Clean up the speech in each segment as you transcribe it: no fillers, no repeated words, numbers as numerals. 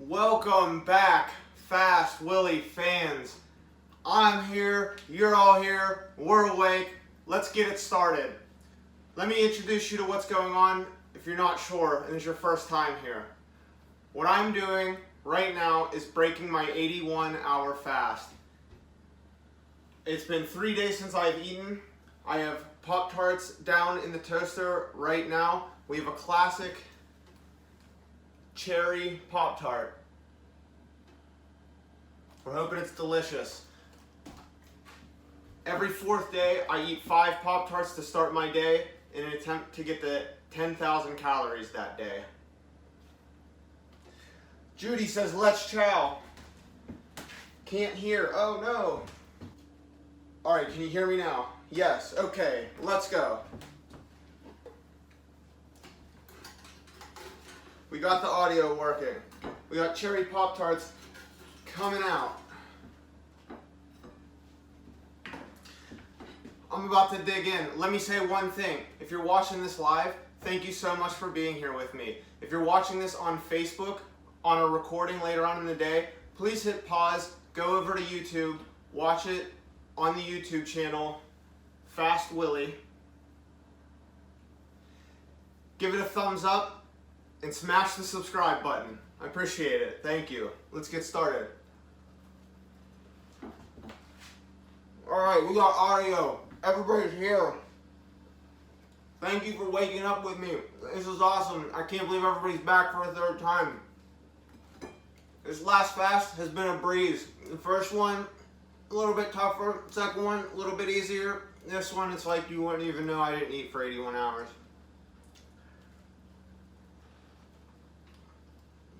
Welcome back, Fast Willie fans. I'm here, you're all here, we're awake. Let's get it started. Let me introduce you to what's going on if you're not sure and it's your first time here. What I'm doing right now is breaking my 81-hour fast. It's been 3 days since I've eaten. I have Pop-Tarts down in the toaster right now. We have a classic cherry Pop-Tart. We're hoping it's delicious. Every fourth day, I eat 5 Pop-Tarts to start my day in an attempt to get the 10,000 calories that day. Judy says, let's chow. Can't hear. Oh no. Alright, can you hear me now? Yes. Okay, let's go. We got the audio working. We got cherry Pop-Tarts coming out. I'm about to dig in. Let me say one thing. If you're watching this live, thank you so much for being here with me. If you're watching this on Facebook, on a recording later on in the day, please hit pause, go over to YouTube, watch it on the YouTube channel, Fast Willie. Give it a thumbs up and smash the subscribe button. I appreciate it. Thank you. Let's get started. Alright, we got audio. Everybody's here. Thank you for waking up with me. This is awesome. I can't believe everybody's back for a third time. This last fast has been a breeze. The first one, a little bit tougher. Second one, a little bit easier. This one, it's like you wouldn't even know I didn't eat for 81 hours.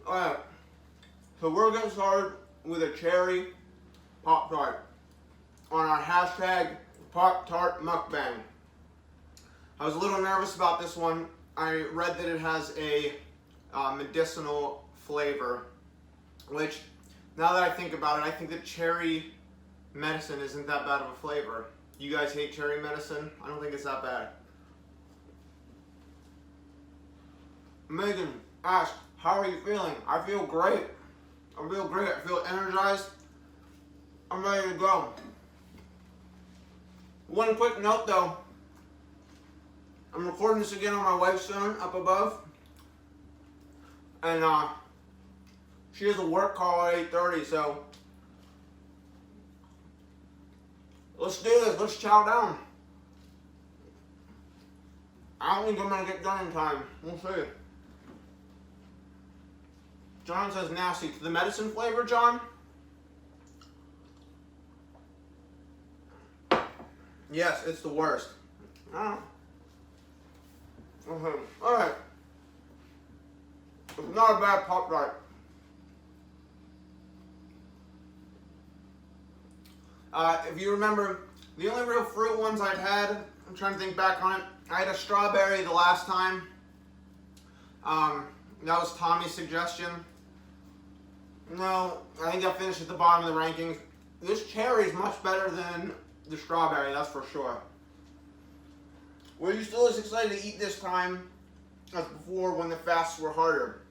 Alright, so we're getting started with a cherry Pop-Tart on our hashtag Poptart Mukbang. I was a little nervous about this one. I read that it has a medicinal flavor, which, now that I think about it, I think that cherry medicine isn't that bad of a flavor. You guys hate cherry medicine? I don't think it's that bad. Megan asked, how are you feeling? I feel great. I feel great. I feel energized. I'm ready to go. One quick note though. I'm recording this again on my wife's phone up above. And she has a work call at 8:30, so let's do this. Let's chow down. I don't think I'm going to get done in time. We'll see. John says nasty. To the medicine flavor, John? Yes, it's the worst. Okay. Alright. It's not a bad Pop-Tart. If you remember, the only real fruit ones I'd had, I'm trying to think back on it, I had a strawberry the last time. That was Tommy's suggestion. No, I think I finished at the bottom of the rankings. This cherry is much better than the strawberry, that's for sure. Were you still as excited to eat this time as before when the fasts were harder?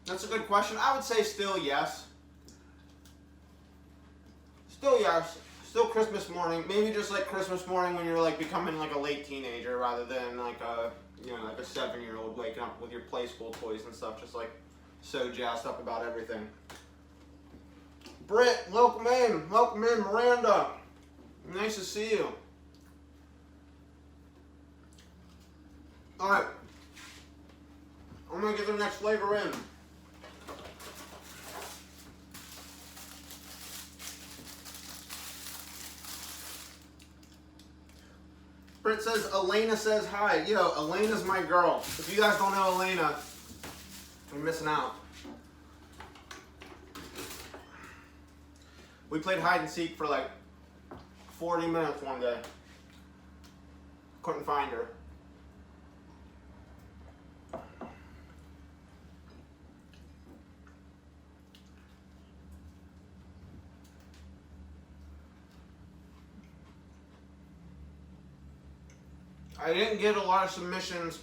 That's a good question. I would say still yes. Still yes. Still Christmas morning. Maybe just like Christmas morning when you're like becoming like a late teenager rather than like a, you know, like a 7-year-old waking up with your play school toys and stuff, just like so jazzed up about everything. Britt, welcome in, Miranda. Nice to see you. Alright, I'm gonna get the next flavor in. Britt says, Elena says hi. Yo, Elena's my girl. If you guys don't know Elena, you're missing out. We played hide and seek for like 40 minutes one day. Couldn't find her. I didn't get a lot of submissions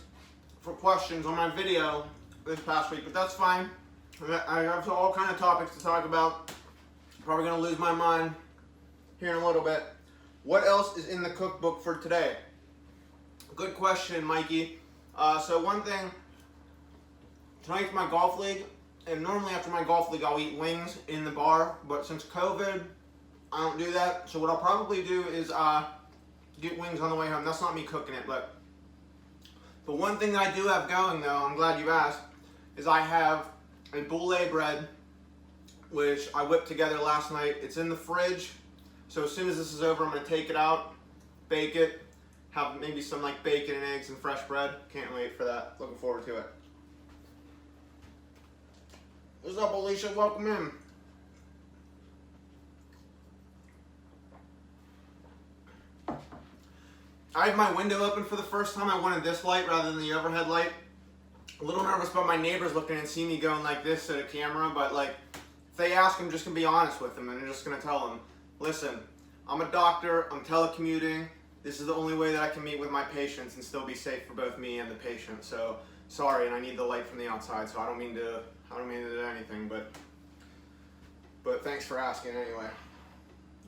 for questions on my video this past week, but that's fine. I have all kind of topics to talk about. Probably gonna lose my mind here in a little bit. What else is in the cookbook for today? Good question, Mikey. So one thing, tonight's my golf league, and normally after my golf league I'll eat wings in the bar, but since COVID, I don't do that. So what I'll probably do is get wings on the way home. That's not me cooking it, but one thing that I do have going though, I'm glad you asked, is I have a boulet bread, which I whipped together last night. It's in the fridge, so as soon as this is over, I'm gonna take it out, bake it, have maybe some like bacon and eggs and fresh bread. Can't wait for that. Looking forward to it. What's up, Alicia? Welcome in. I have my window open for the first time. I wanted this light rather than the overhead light. A little nervous about my neighbors looking and see me going like this at a camera, but like, if they ask, I'm just gonna be honest with them and I'm just gonna tell them, listen, I'm a doctor, I'm telecommuting, this is the only way that I can meet with my patients and still be safe for both me and the patient. So sorry, and I need the light from the outside, so I don't mean to do anything, but thanks for asking anyway.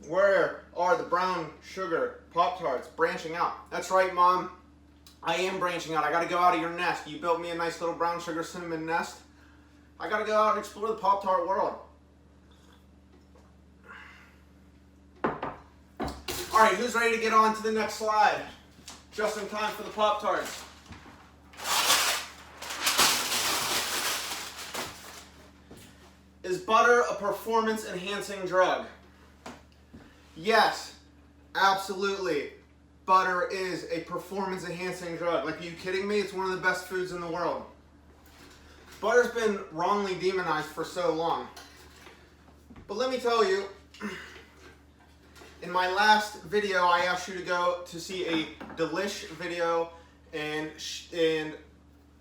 Where are the brown sugar Pop-Tarts branching out? That's right, Mom. I am branching out. I gotta go out of your nest. You built me a nice little brown sugar cinnamon nest. I gotta go out and explore the Pop-Tart world. All right, who's ready to get on to the next slide? Just in time for the Pop-Tarts. Is butter a performance-enhancing drug? Yes, absolutely. Butter is a performance-enhancing drug. Like, are you kidding me? It's one of the best foods in the world. Butter's been wrongly demonized for so long. But let me tell you, in my last video, I asked you to go to see a Delish video, and a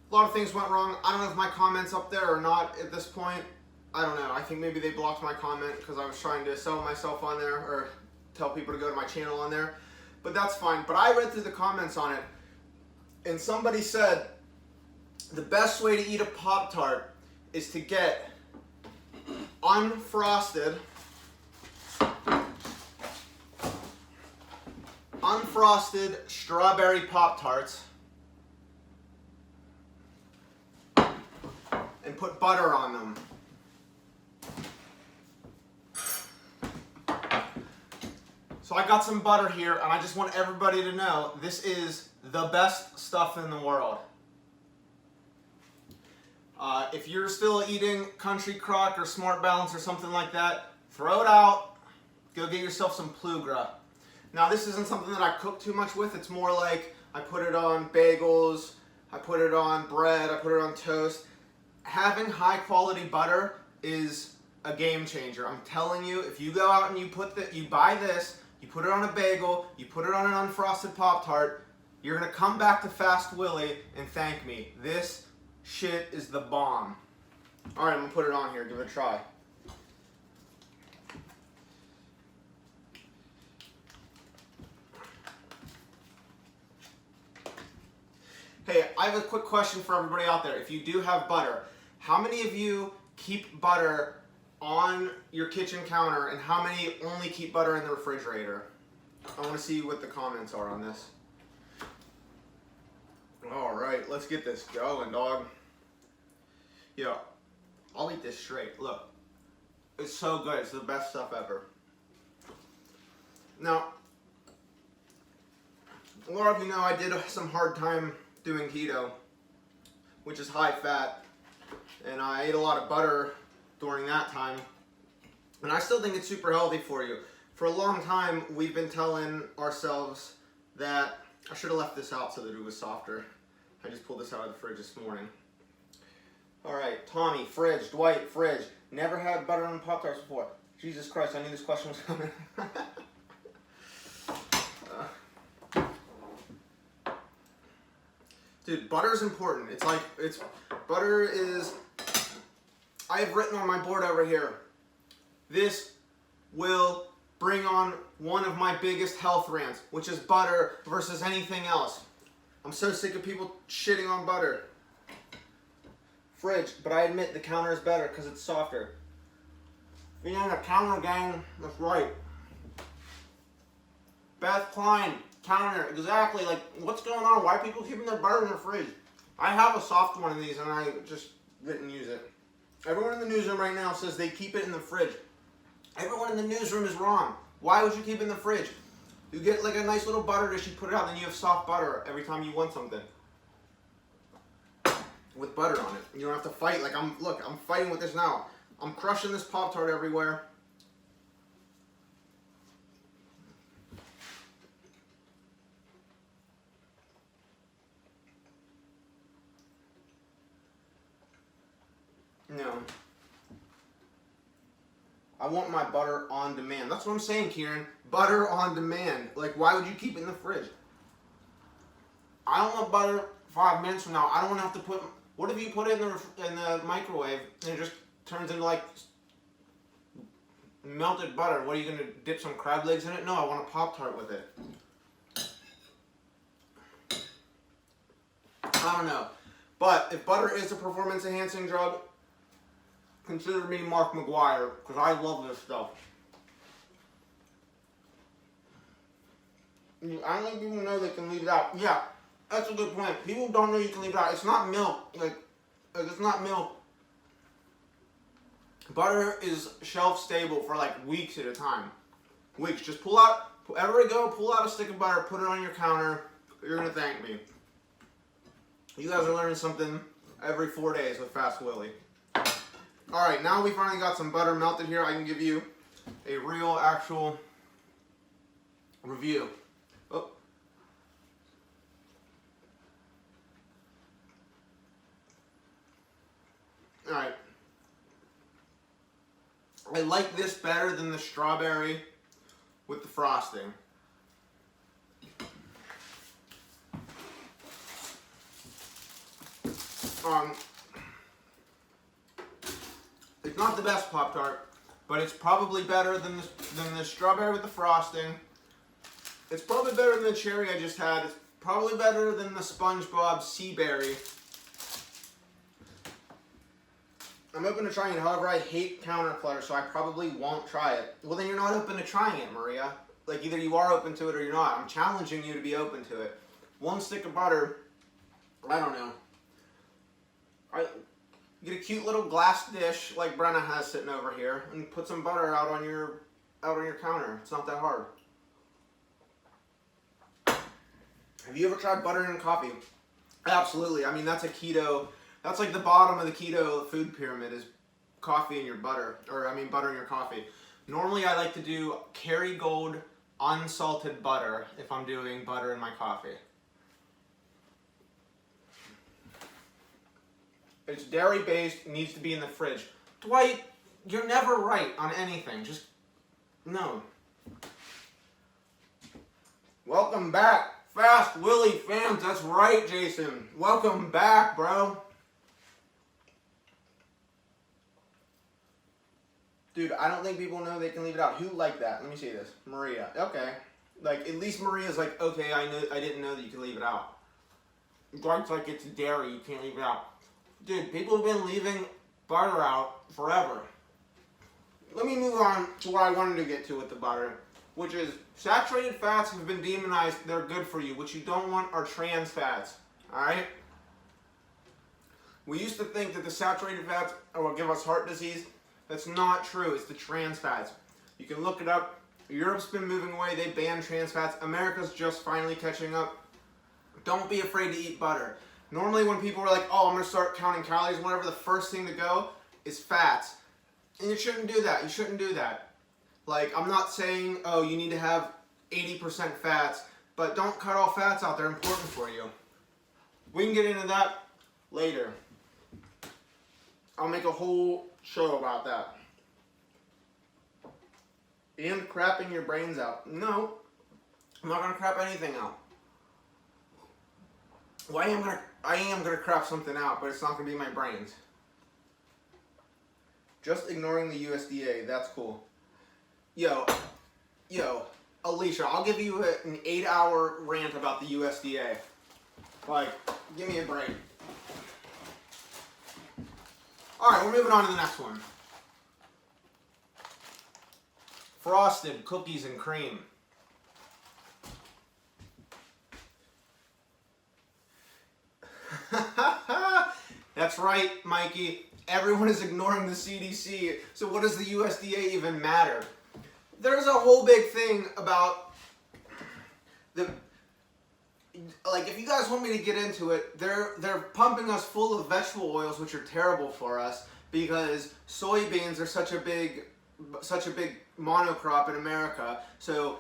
lot of things went wrong. I don't know if my comment's up there or not at this point. I don't know. I think maybe they blocked my comment because I was trying to sell myself on there or tell people to go to my channel on there. But that's fine. But I read through the comments on it, and somebody said the best way to eat a Pop-Tart is to get unfrosted strawberry Pop-Tarts and put butter on them. So I got some butter here, and I just want everybody to know this is the best stuff in the world. If you're still eating Country Crock or Smart Balance or something like that, throw it out. Go get yourself some Plugra. Now, this isn't something that I cook too much with. It's more like I put it on bagels, I put it on bread, I put it on toast. Having high quality butter is a game changer. I'm telling you, if you go out and you buy this, you put it on a bagel, you put it on an unfrosted Pop-Tart, you're gonna come back to Fast Willie and thank me. This shit is the bomb. All right, I'm gonna put it on here, give it a try. Hey, I have a quick question for everybody out there. If you do have butter, how many of you keep butter on your kitchen counter, and how many only keep butter in the refrigerator? I want to see what the comments are on this. All right, let's get this going, dog. Yeah, I'll eat this straight. Look, it's so good. It's the best stuff ever. Now, a lot of you know I did some hard time doing keto, which is high fat, and I ate a lot of butter during that time, and I still think it's super healthy for you. For a long time, we've been telling ourselves that, I should have left this out so that it was softer. I just pulled this out of the fridge this morning. All right, Tommy, fridge, Dwight, fridge. Never had butter on Pop-Tarts before. Jesus Christ, I knew this question was coming. Dude, butter is important. Butter is, I have written on my board over here, this will bring on one of my biggest health rants, which is butter versus anything else. I'm so sick of people shitting on butter. fridge, but I admit the counter is better because it's softer. If you're in a counter gang, that's right. Beth Klein, counter, exactly. Like, what's going on? Why are people keeping their butter in their fridge? I have a soft one of these and I just didn't use it. Everyone in the newsroom right now says they keep it in the fridge. Everyone in the newsroom is wrong. Why would you keep it in the fridge? You get like a nice little butter dish, you put it out, then you have soft butter every time you want something. With butter on it. You don't have to fight. Like, I'm fighting with this now. I'm crushing this Pop-Tart everywhere. No. I want my butter on demand. That's what I'm saying, Kieran. Butter on demand. Like, why would you keep it in the fridge? I don't want butter 5 minutes from now. I don't want to have to put... What if you put it in the microwave and it just turns into like melted butter? What, are you going to dip some crab legs in it? No, I want a Pop-Tart with it. I don't know. But if butter is a performance enhancing drug, consider me Mark McGuire, because I love this stuff. I don't think people know they can leave it out. Yeah, that's a good point. People don't know you can leave it out. It's not milk. Like it's not milk. Butter is shelf stable for like weeks at a time. Weeks. Just pull out, wherever you go, pull out a stick of butter, put it on your counter. You're going to thank me. You guys are learning something every 4 days with Fast Willie. Alright, now we finally got some butter melted here. I can give you a real, actual review. Oh. Alright. I like this better than the strawberry with the frosting. It's not the best Pop-Tart, but it's probably better than the strawberry with the frosting. It's probably better than the cherry I just had. It's probably better than the SpongeBob Sea Berry. I'm open to trying it. However, I hate counter clutter, so I probably won't try it. Well, then you're not open to trying it, Maria. Like, either you are open to it or you're not. I'm challenging you to be open to it. One stick of butter, I don't know. Get a cute little glass dish like Brenna has sitting over here, and put some butter out on your counter. It's not that hard. Have you ever tried butter in coffee? Absolutely. I mean, that's a keto. That's like the bottom of the keto food pyramid is coffee in your butter, or I mean butter in your coffee. Normally, I like to do Kerrygold unsalted butter if I'm doing butter in my coffee. It's dairy-based, needs to be in the fridge. Dwight, you're never right on anything. Just, no. Welcome back, Fast Willie fans. That's right, Jason. Welcome back, bro. Dude, I don't think people know they can leave it out. Who liked that? Let me see this. Maria. Okay. Like, at least Maria's like, okay, I didn't know that you could leave it out. Dwight's like, it's dairy, you can't leave it out. Dude, people have been leaving butter out forever. Let me move on to what I wanted to get to with the butter, which is saturated fats have been demonized. They're good for you. What you don't want are trans fats. Alright? We used to think that the saturated fats will give us heart disease. That's not true. It's the trans fats. You can look it up. Europe's been moving away. They banned trans fats. America's just finally catching up. Don't be afraid to eat butter. Normally when people are like, oh, I'm going to start counting calories and whatever, the first thing to go is fats. And you shouldn't do that. You shouldn't do that. Like, I'm not saying, oh, you need to have 80% fats, but don't cut all fats out. They're important for you. We can get into that later. I'll make a whole show about that. And crapping your brains out. No, I'm not going to crap anything out. Well, I am gonna crap something out, but it's not gonna be my brains. Just ignoring the USDA, that's cool. Yo, Alicia, I'll give you an 8-hour rant about the USDA. Like, give me a break. All right, we're moving on to the next one. Frosted cookies and cream. That's right, Mikey. Everyone is ignoring the CDC. So what does the USDA even matter? There's a whole big thing about the, like, if you guys want me to get into it, they're pumping us full of vegetable oils, which are terrible for us because soybeans are such a big monocrop in America. So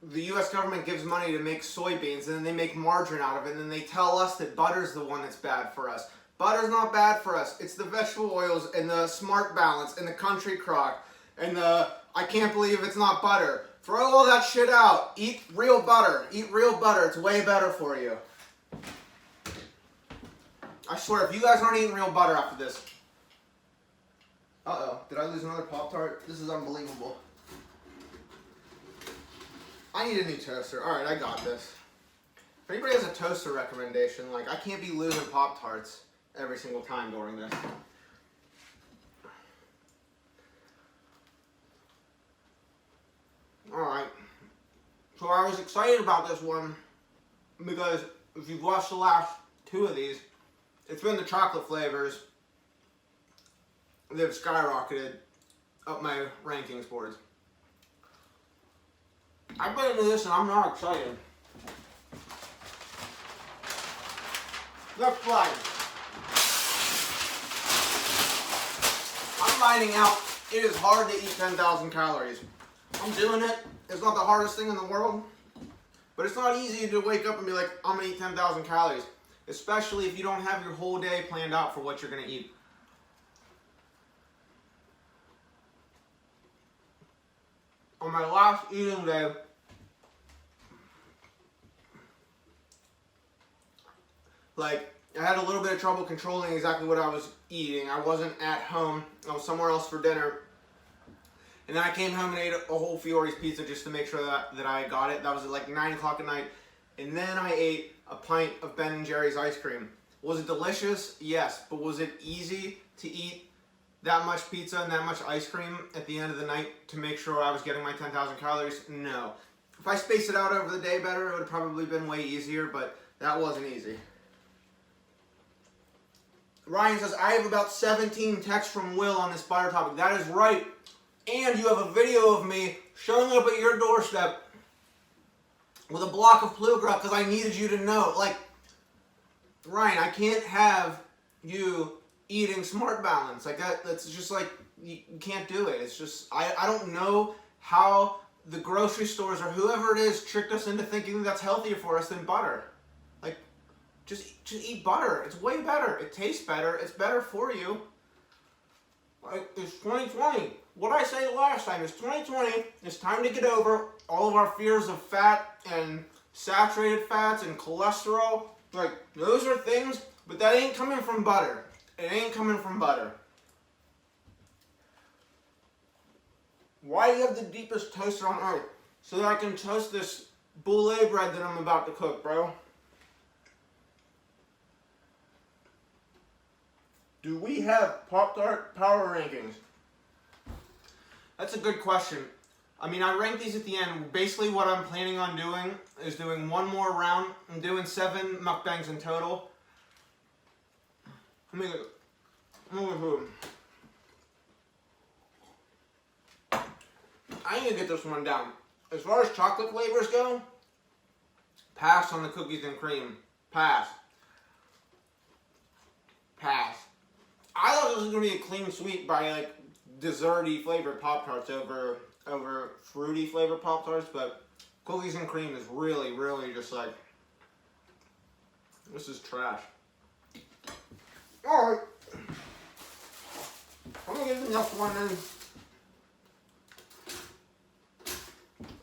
the U.S. government gives money to make soybeans, and then they make margarine out of it, and then they tell us that butter's the one that's bad for us. Butter's not bad for us. It's the vegetable oils and the Smart Balance and the Country Crock and the I can't believe it's not butter. Throw all that shit out. Eat real butter. Eat real butter. It's way better for you. I swear, if you guys aren't eating real butter after this... Uh-oh. Did I lose another Pop-Tart? This is unbelievable. I need a new toaster. Alright, I got this. If anybody has a toaster recommendation, like, I can't be losing Pop-Tarts every single time during this. Alright. So I was excited about this one because if you've watched the last two of these, it's been the chocolate flavors that have skyrocketed up my rankings boards. I bit into this and I'm not excited. Let's fly. I'm finding out it is hard to eat 10,000 calories. I'm doing it. It's not the hardest thing in the world. But it's not easy to wake up and be like, I'm going to eat 10,000 calories. Especially if you don't have your whole day planned out for what you're going to eat. On my last eating day, like, I had a little bit of trouble controlling exactly what I was eating. I wasn't at home. I was somewhere else for dinner. And then I came home and ate a whole Fiore's pizza just to make sure that I got it. That was at like 9 o'clock at night. And then I ate a pint of Ben & Jerry's ice cream. Was it delicious? Yes. But was it easy to eat that much pizza and that much ice cream at the end of the night to make sure I was getting my 10,000 calories? No. If I spaced it out over the day better, it would have probably been way easier, but that wasn't easy. Ryan says, I have about 17 texts from Will on this butter topic. That is right. And you have a video of me showing up at your doorstep with a block of Plugra because I needed you to know. Like, Ryan, I can't have you eating Smart Balance. Like, that's just like, you can't do it. It's just, I don't know how the grocery stores or whoever it is tricked us into thinking that's healthier for us than butter. Like, just eat butter. It's way better. It tastes better. It's better for you. Like, it's 2020. What I said last time is 2020. It's time to get over all of our fears of fat and saturated fats and cholesterol. Like, those are things, but that ain't coming from butter. It ain't coming from butter. Why do you have the deepest toaster on earth? So that I can toast this boulet bread that I'm about to cook, bro. Do we have Pop-Tart power rankings? That's a good question. I mean, I rank these at the end. Basically, what I'm planning on doing is doing one more round. I'm doing 7 mukbangs in total. Let me go. I need to get this one down. As far as chocolate flavors go, pass on the cookies and cream. Pass. Pass. I thought this was going to be a clean sweep by, like, desserty flavored Pop-Tarts over fruity flavored Pop-Tarts, but cookies and cream is really, really just like, this is trash. Alright. I'm going to get the next one in.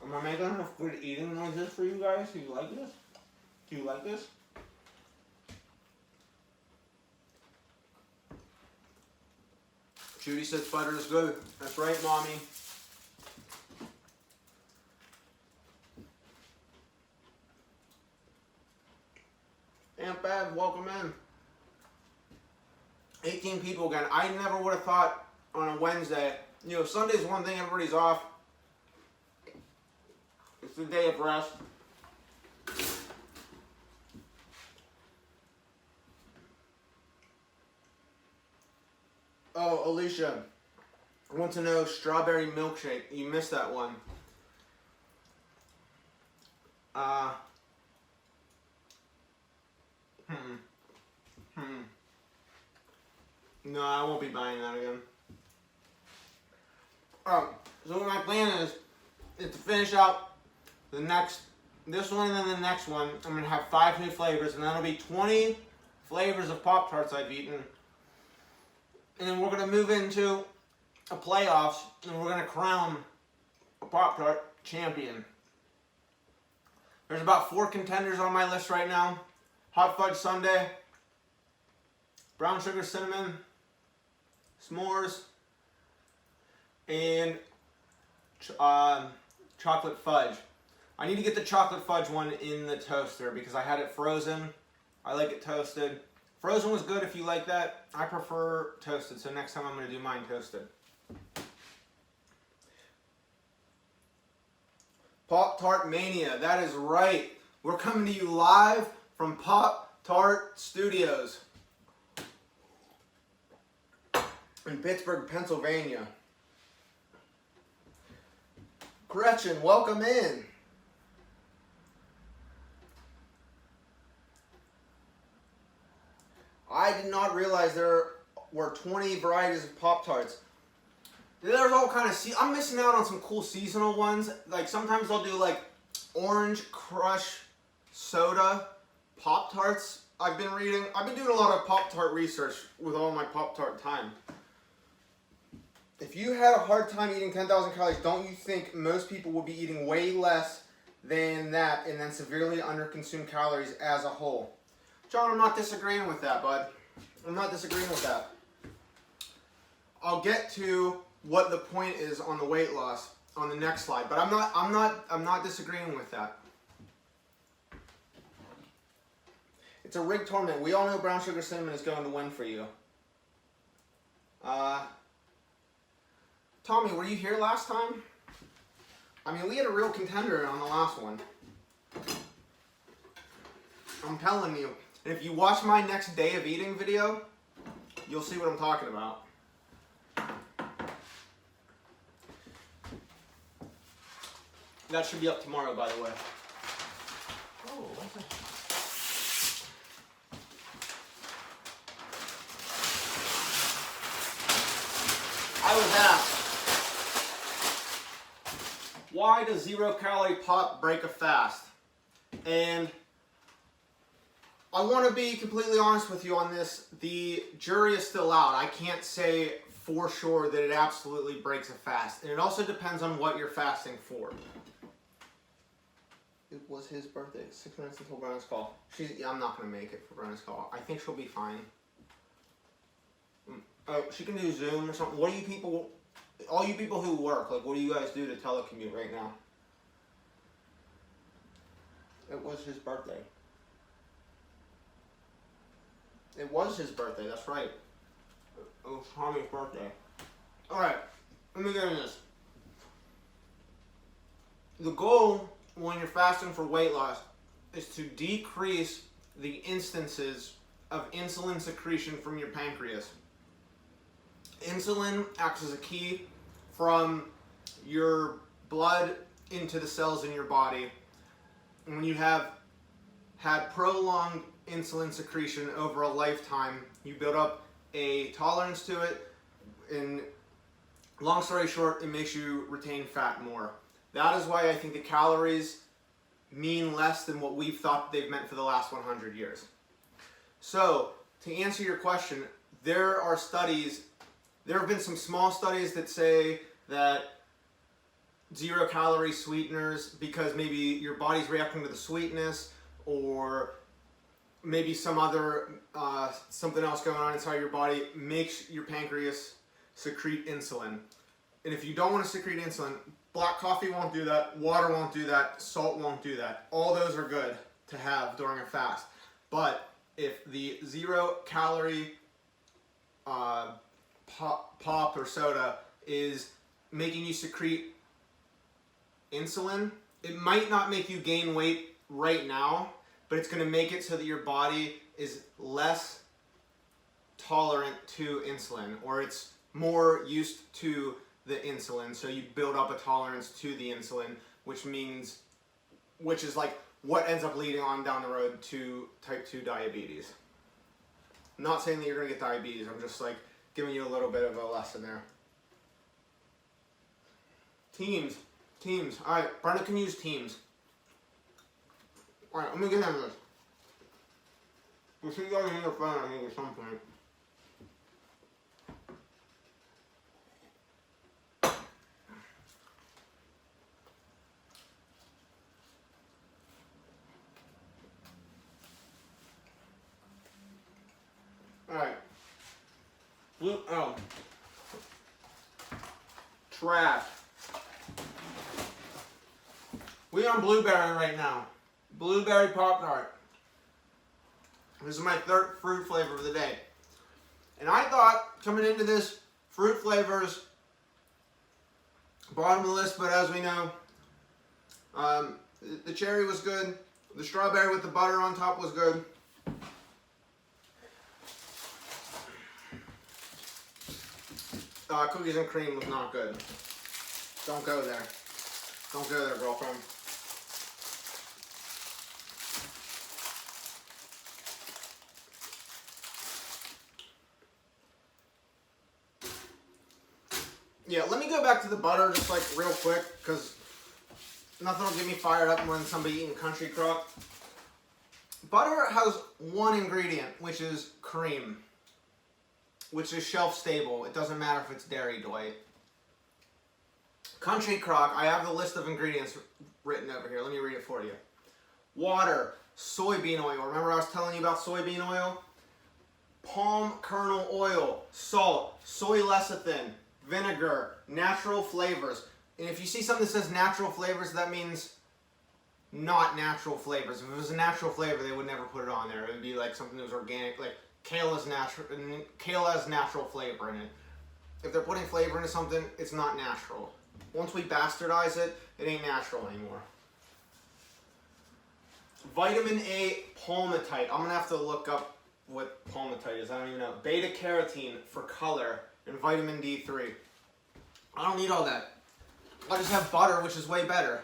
Am I making enough good eating noises for you guys? Do you like this? Do you like this? Judy says butter is good. That's right, Mommy. Aunt Bev, welcome in. 18 people again. I never would have thought on a Wednesday. You know, Sunday's one thing, everybody's off. It's the day of rest. Oh, Alicia, I want to know strawberry milkshake. You missed that one. No, I won't be buying that again. Alright, so what my plan is to finish out this one and then the next one. I'm going to have 5 new flavors, and that'll be 20 flavors of Pop-Tarts I've eaten. And then we're going to move into a playoffs, and we're going to crown a Pop-Tart champion. There's about 4 contenders on my list right now. Hot fudge sundae, brown sugar cinnamon, s'mores, and chocolate fudge. I need to get the chocolate fudge one in the toaster because I had it frozen. I like it toasted. Frozen was good if you like that. I prefer toasted, so next time I'm going to do mine toasted. Pop-Tart Mania, that is right. We're coming to you live from Pop-Tart Studios in Pittsburgh, Pennsylvania. Gretchen, welcome in. I did not realize there were 20 varieties of Pop-Tarts. There's all kind of, I'm missing out on some cool seasonal ones. Like sometimes they'll do like Orange Crush Soda Pop-Tarts. I've been doing a lot of Pop-Tart research with all my Pop-Tart time. If you had a hard time eating 10,000 calories, don't you think most people would be eating way less than that and then severely underconsume calories as a whole? John, I'm not disagreeing with that, bud. I'm not disagreeing with that. I'll get to what the point is on the weight loss on the next slide, but I'm not disagreeing with that. It's a rigged tournament. We all know brown sugar cinnamon is going to win for you. Tommy, were you here last time? I mean, we had a real contender on the last one. I'm telling you. And if you watch my next day of eating video, you'll see what I'm talking about. That should be up tomorrow, by the way. Oh, what's that? I was asked, why does 0-calorie pop break a fast? And I want to be completely honest with you on this. The jury is still out. I can't say for sure that it absolutely breaks a fast. And it also depends on what you're fasting for. It was his birthday. 6 minutes until Brenna's call. I'm not going to make it for Brenna's call. I think she'll be fine. Oh, she can do Zoom or something. What do you people, all you people who work, like what do you guys do to telecommute right now? It was his birthday. It was his birthday, that's right. It was Tommy's birthday. Alright, let me get into this. The goal when you're fasting for weight loss is to decrease the instances of insulin secretion from your pancreas. Insulin acts as a key from your blood into the cells in your body. And when you have had prolonged insulin secretion over a lifetime, you build up a tolerance to it, and long story short, it makes you retain fat more. That is why I think the calories mean less than what we've thought they've meant for the last 100 years. So, to answer your question, there are studies, there have been some small studies that say that 0-calorie sweeteners, because maybe your body's reacting to the sweetness, or maybe some other, something else going on inside your body, makes your pancreas secrete insulin. And if you don't want to secrete insulin, black coffee won't do that, water won't do that, salt won't do that. All those are good to have during a fast. But if the 0-calorie pop or soda is making you secrete insulin. It might not make you gain weight right now, but it's going to make it so that your body is less tolerant to insulin, or it's more used to the insulin, so you build up a tolerance to the insulin, which is like what ends up leading on down the road to type 2 diabetes. I'm not saying that you're going to get diabetes, I'm just like giving you a little bit of a lesson there. Teams. Alright, Brenda can use teams. Alright, let me get into this. We'll see you guys in your phone, I think, at some point. Alright. Trash. We on blueberry right now. Blueberry Pop-Tart. This is my third fruit flavor of the day. And I thought, coming into this, fruit flavors, bottom of the list, but as we know, the cherry was good. The strawberry with the butter on top was good. Cookies and cream was not good. Don't go there. Don't go there, girlfriend. Yeah, let me go back to the butter just like real quick, because nothing will get me fired up more than somebody eating country crock. Butter has one ingredient, which is cream, which is shelf stable. It doesn't matter if it's dairy, Dwight. Country crock, I have the list of ingredients written over here. Let me read it for you. Water, soybean oil. Remember I was telling you about soybean oil? Palm kernel oil, salt, soy lecithin, vinegar, natural flavors. And if you see something that says natural flavors, that means not natural flavors. If it was a natural flavor, they would never put it on there. It would be like something that was organic, like kale has natural flavor in it. If they're putting flavor into something, it's not natural. Once we bastardize it, it ain't natural anymore. Vitamin A palmitite. I'm going to have to look up what palmitite is. I don't even know. Beta carotene for color and vitamin D3. I don't need all that. I just have butter, which is way better.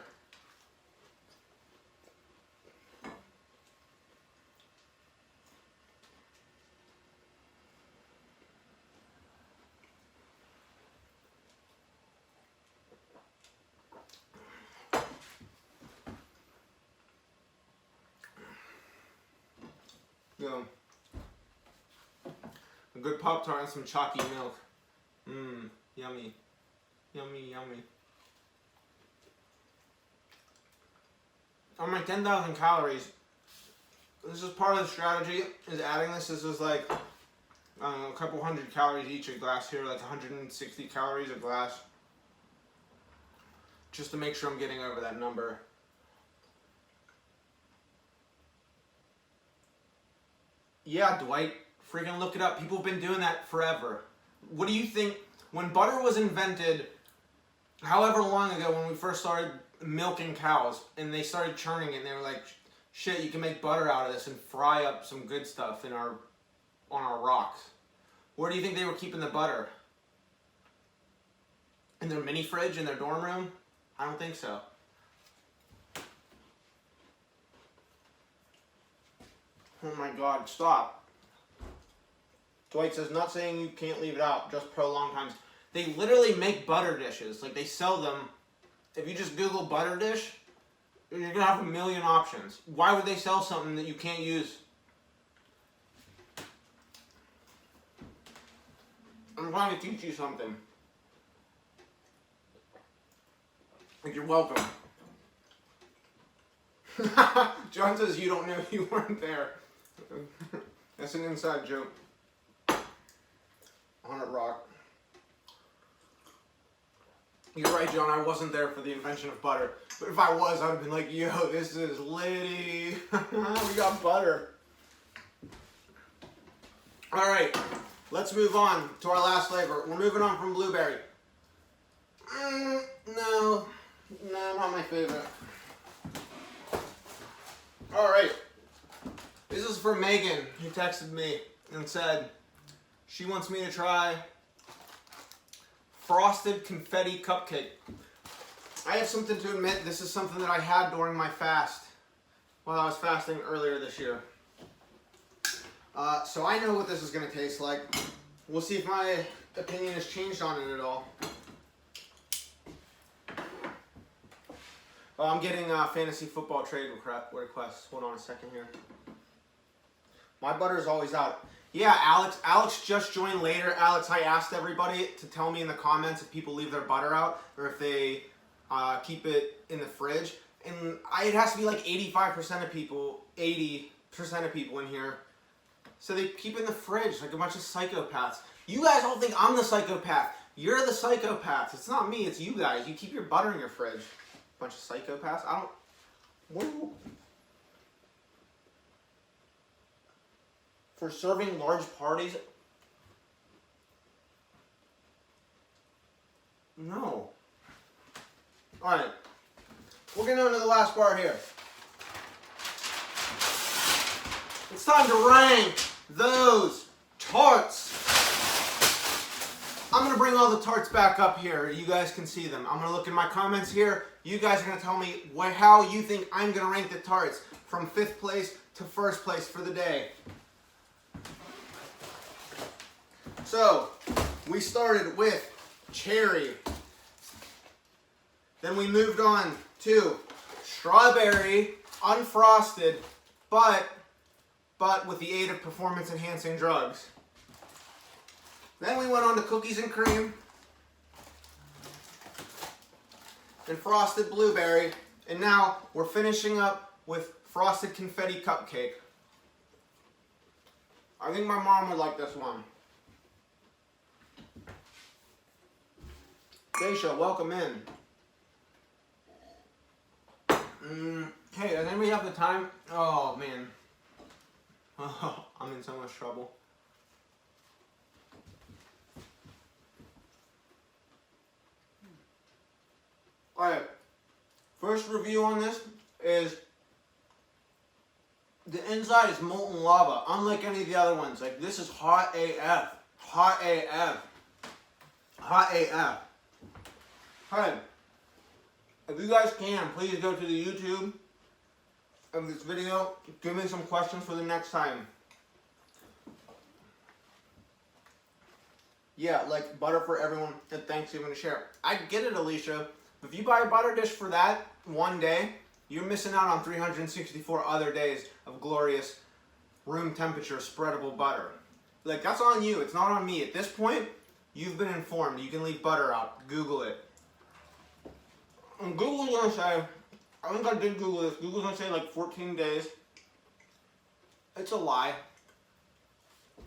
A good Pop-Tart and some chalky milk. Mmm, yummy. Yummy, yummy. On my 10,000 calories, this is part of the strategy, is adding this. This is like, I don't know, a couple hundred calories each a glass here, like 160 calories a glass. Just to make sure I'm getting over that number. Yeah, Dwight, freaking look it up. People have been doing that forever. What do you think, when butter was invented, however long ago, when we first started milking cows, and they started churning it, and they were like, shit, you can make butter out of this and fry up some good stuff on our rocks. Where do you think they were keeping the butter? In their mini fridge in their dorm room? I don't think so. Oh my God, stop. Dwight says, not saying you can't leave it out, just prolonged times. They literally make butter dishes. Like, they sell them. If you just Google butter dish, you're going to have a million options. Why would they sell something that you can't use? I'm trying to teach you something. Like, you're welcome. John says you don't know, you weren't there. That's an inside joke. On it, rock. You're right, John, I wasn't there for the invention of butter. But if I was, I would have been like, yo, this is litty. We got butter. Alright, let's move on to our last flavor. We're moving on from blueberry. No, not my favorite. All right, this is for Megan, who texted me and said she wants me to try frosted confetti cupcake. I have something to admit, this is something that I had during my fast, while I was fasting earlier this year. So I know what this is going to taste like. We'll see if my opinion has changed on it at all. Oh, I'm getting fantasy football trade requests. Hold on a second here. My butter's always out. Yeah, Alex just joined later. Alex, I asked everybody to tell me in the comments if people leave their butter out or if they keep it in the fridge. And it has to be like 85% of people, 80% of people in here. So they keep it in the fridge like a bunch of psychopaths. You guys all think I'm the psychopath. You're the psychopaths. It's not me, it's you guys. You keep your butter in your fridge. Bunch of psychopaths. For serving large parties? No. Alright. We're getting on to the last bar here. It's time to rank those tarts. I'm going to bring all the tarts back up here. You guys can see them. I'm going to look in my comments here. You guys are going to tell me how you think I'm going to rank the tarts from 5th place to 1st place for the day. So, we started with cherry. Then we moved on to strawberry, unfrosted, but with the aid of performance-enhancing drugs. Then we went on to cookies and cream and frosted blueberry, and now we're finishing up with frosted confetti cupcake. I think my mom would like this one. Geisha, welcome in. Hey, does anybody have the time? Oh, man. Oh, I'm in so much trouble. Alright, first review on this is the inside is molten lava, unlike any of the other ones. Like, this is hot AF. Hot AF. Hot AF. Alright, if you guys can, please go to the YouTube of this video. Give me some questions for the next time. Yeah, like butter for everyone at Thanksgiving to share. I get it, Alicia. If you buy a butter dish for that one day, you're missing out on 364 other days of glorious room temperature spreadable butter. Like, that's on you. It's not on me. At this point, you've been informed. You can leave butter out. Google it. And Google's gonna say, I think I did Google this. Google's gonna say like 14 days. It's a lie.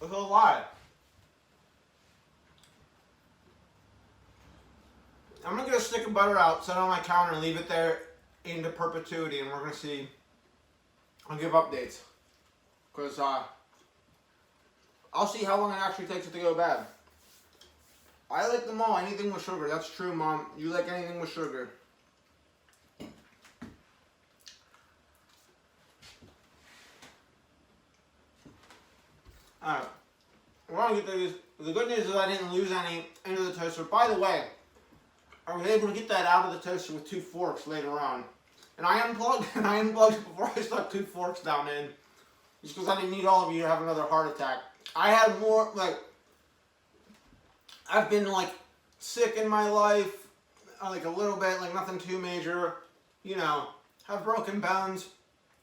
It's a lie. I'm gonna get a stick of butter out, set it on my counter, and leave it there into perpetuity, and we're gonna see. I'll give updates, cause I'll see how long it actually takes it to go bad. I like them all. Anything with sugar. That's true, Mom. You like anything with sugar. Alright. We're gonna get through this. The good news is I didn't lose any into the toaster. By the way, I was able to get that out of the toaster with 2 forks later on. And I unplugged it before I stuck 2 forks down in. Just because I didn't need all of you to have another heart attack. I had more, I've been sick in my life, a little bit, nothing too major, have broken bones.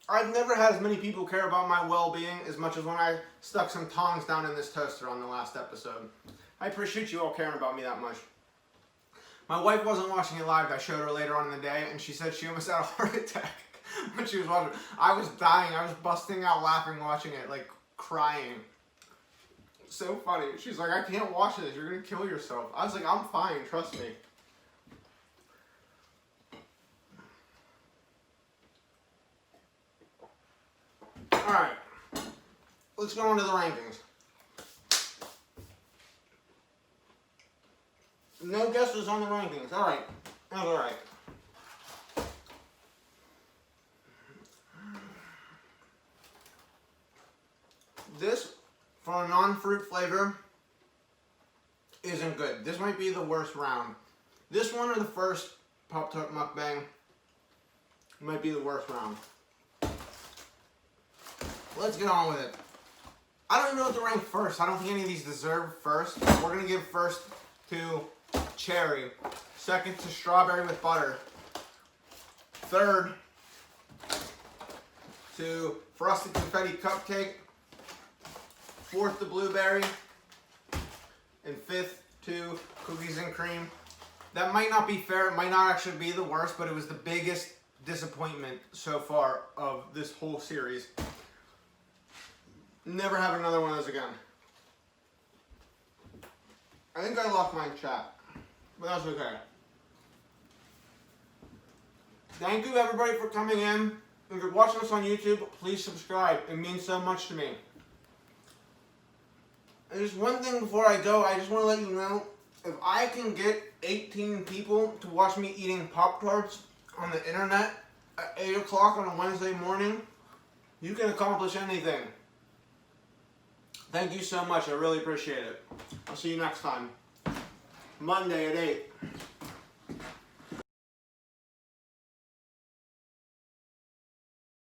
I've never had as many people care about my well-being as much as when I stuck some tongs down in this toaster on the last episode. I appreciate you all caring about me that much. My wife wasn't watching it live. I showed her later on in the day, and she said she almost had a heart attack when she was watching it. I was dying. I was busting out laughing watching it, crying. So funny. She's like, I can't watch this. You're going to kill yourself. I was like, I'm fine. Trust me. Alright. Let's go on to the rankings. No guesses on the rankings. Alright. That's alright. This, for a non-fruit flavor, isn't good. This might be the worst round. This one or the first Poptart Mukbang might be the worst round. Let's get on with it. I don't even know what to rank first. I don't think any of these deserve first. We're going to give first to cherry. Second to strawberry with butter. Third to frosted confetti cupcake. Fourth to blueberry. And fifth to cookies and cream. That might not be fair. It might not actually be the worst, but it was the biggest disappointment so far of this whole series. Never have another one of those again. I think I lost my chat, but that's okay. Thank you everybody for coming in. If you're watching us on YouTube, please subscribe. It means so much to me. And just one thing before I go, I just want to let you know, if I can get 18 people to watch me eating Pop-Tarts on the internet at 8 o'clock on a Wednesday morning, you can accomplish anything. Thank you so much. I really appreciate it. I'll see you next time. Monday at 8.